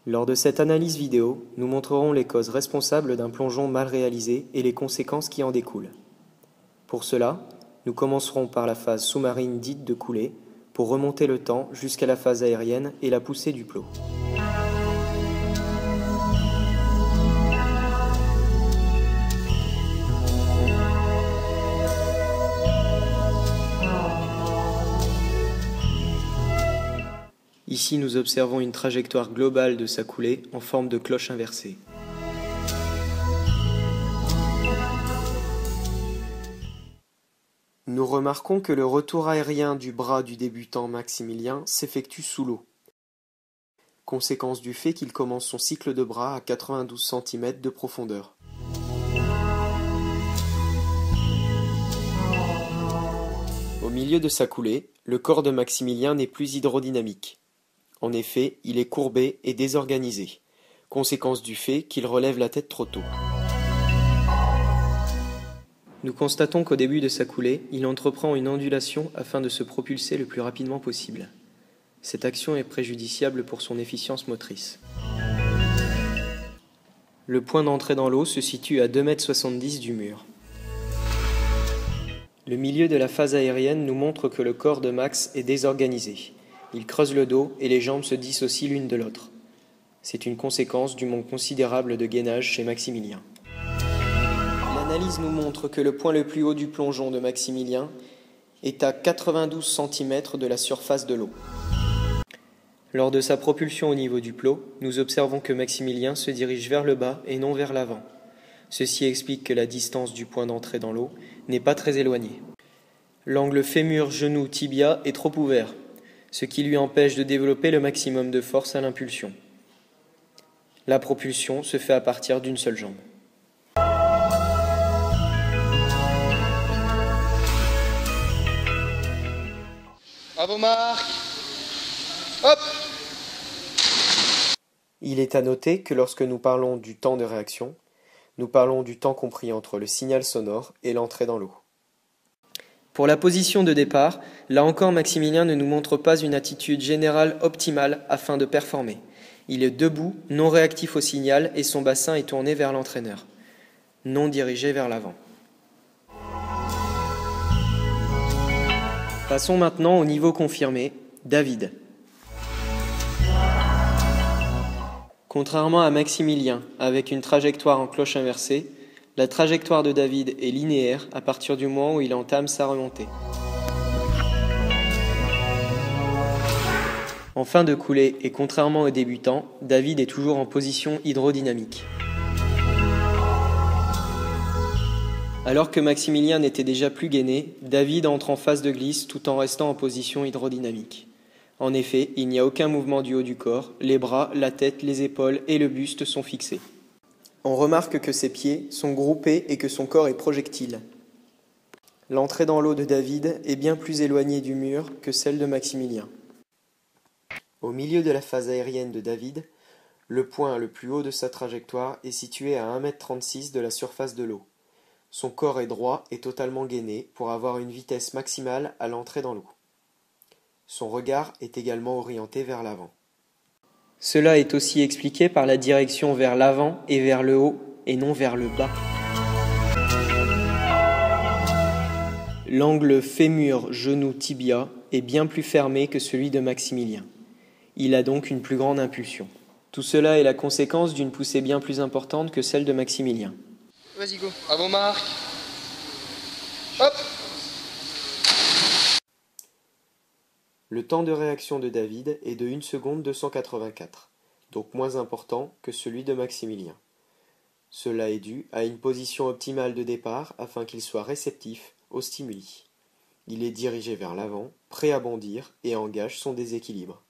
Lors de cette analyse vidéo, nous montrerons les causes responsables d'un plongeon mal réalisé et les conséquences qui en découlent. Pour cela, nous commencerons par la phase sous-marine dite de coulée, pour remonter le temps jusqu'à la phase aérienne et la poussée du plot. Ici, nous observons une trajectoire globale de sa coulée en forme de cloche inversée. Nous remarquons que le retour aérien du bras du débutant Maximilien s'effectue sous l'eau, conséquence du fait qu'il commence son cycle de bras à 92 cm de profondeur. Au milieu de sa coulée, le corps de Maximilien n'est plus hydrodynamique. En effet, il est courbé et désorganisé, conséquence du fait qu'il relève la tête trop tôt. Nous constatons qu'au début de sa coulée, il entreprend une ondulation afin de se propulser le plus rapidement possible. Cette action est préjudiciable pour son efficience motrice. Le point d'entrée dans l'eau se situe à 2,70 m du mur. Le milieu de la phase aérienne nous montre que le corps de Max est désorganisé. Il creuse le dos et les jambes se dissocient l'une de l'autre. C'est une conséquence du manque considérable de gainage chez Maximilien. L'analyse nous montre que le point le plus haut du plongeon de Maximilien est à 92 cm de la surface de l'eau. Lors de sa propulsion au niveau du plot, nous observons que Maximilien se dirige vers le bas et non vers l'avant. Ceci explique que la distance du point d'entrée dans l'eau n'est pas très éloignée. L'angle fémur-genou-tibia est trop ouvert, ce qui lui empêche de développer le maximum de force à l'impulsion. La propulsion se fait à partir d'une seule jambe. À vos marques. Hop! Il est à noter que lorsque nous parlons du temps de réaction, nous parlons du temps compris entre le signal sonore et l'entrée dans l'eau. Pour la position de départ, là encore Maximilien ne nous montre pas une attitude générale optimale afin de performer. Il est debout, non réactif au signal et son bassin est tourné vers l'entraîneur, non dirigé vers l'avant. Passons maintenant au niveau confirmé, David. Contrairement à Maximilien, avec une trajectoire en cloche inversée, la trajectoire de David est linéaire à partir du moment où il entame sa remontée. En fin de coulée et contrairement aux débutants, David est toujours en position hydrodynamique. Alors que Maximilien n'était déjà plus gainé, David entre en phase de glisse tout en restant en position hydrodynamique. En effet, il n'y a aucun mouvement du haut du corps, les bras, la tête, les épaules et le buste sont fixés. On remarque que ses pieds sont groupés et que son corps est projectile. L'entrée dans l'eau de David est bien plus éloignée du mur que celle de Maximilien. Au milieu de la phase aérienne de David, le point le plus haut de sa trajectoire est situé à 1,36 m de la surface de l'eau. Son corps est droit et totalement gainé pour avoir une vitesse maximale à l'entrée dans l'eau. Son regard est également orienté vers l'avant. Cela est aussi expliqué par la direction vers l'avant et vers le haut et non vers le bas. L'angle fémur-genou-tibia est bien plus fermé que celui de Maximilien. Il a donc une plus grande impulsion. Tout cela est la conséquence d'une poussée bien plus importante que celle de Maximilien. Vas-y, go. À vos marques. Hop! Le temps de réaction de David est de 1 seconde 284, donc moins important que celui de Maximilien. Cela est dû à une position optimale de départ afin qu'il soit réceptif aux stimuli. Il est dirigé vers l'avant, prêt à bondir et engage son déséquilibre.